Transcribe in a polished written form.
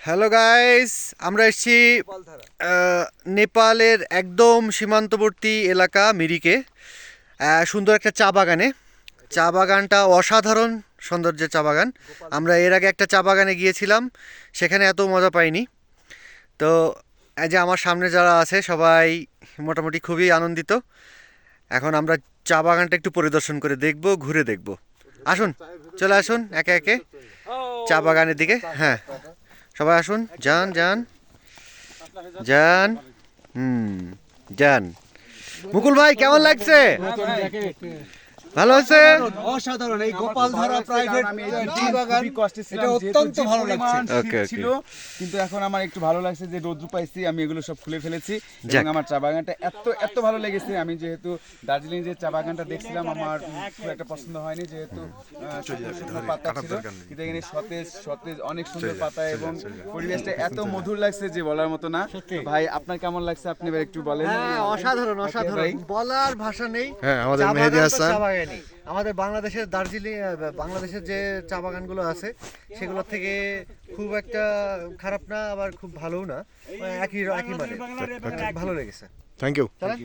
Hello guys, আমরা এসেছি নেপালের একদম সীমান্তবর্তী এলাকা মিরিকে। সুন্দর একটা চা বাগানে। চা বাগানটা অসাধারণ সৌন্দর্যের চা বাগান। আমরা এর আগে একটা চা বাগানে গিয়েছিলাম, সেখানে এত মজা পাইনি। তো এই যে আমার সামনে যারা আছে সবাই মোটামুটি খুবই আনন্দিত। এখন আমরা চা বাগানটা একটু পরিদর্শন করে দেখব, ঘুরে দেখব। আসুন, চলে আসুন একে একে চা বাগানের দিকে। হ্যাঁ, সবাই আসুন, যান যান যান। যান। মুকুল ভাই, কেমন লাগছে? ভালো আছে? অসাধারণ। এই গোপালধারা প্রাইভেট টি বাগান এটা অত্যন্ত ভালো লাগছে। ওকে ওকে। ছিল, কিন্তু এখন আমার একটু ভালো লাগছে যে রোদ্রু পাইছি, আমি এগুলো সব খুলে ফেলেছি যাক। এবং আমার চা বাগানটা এত এত ভালো লেগেছে। আমি যেহেতু দার্জিলিং যে চা বাগানটা দেখছিলাম আমার খুব একটা পছন্দ হয়নি, যেহেতু শুকনো পাতা ছিল, কিন্তু এখানে সতেজ সতেজ অনেক সুন্দর পাতা এবং পরিবেশটা এত মধুর লাগছে যে বলার মতো না। ভাই, আপনার কেমন লাগছে আপনি এবার একটু বলেন। হ্যাঁ, অসাধারণ অসাধারণ, বলার ভাষা নেই। হ্যাঁ, আমাদের চা মেহেদী বাগান তো হাসান। চা বাগানই। আমাদের বাংলাদেশের দার্জিলিং, বাংলাদেশের যে চা বাগানগুলো আছে সেগুলোর থেকে খুব একটা খারাপ না, আবার খুব ভালোও না, একই একই মানে। ভালো লেগেছে। Thank you. চলেন।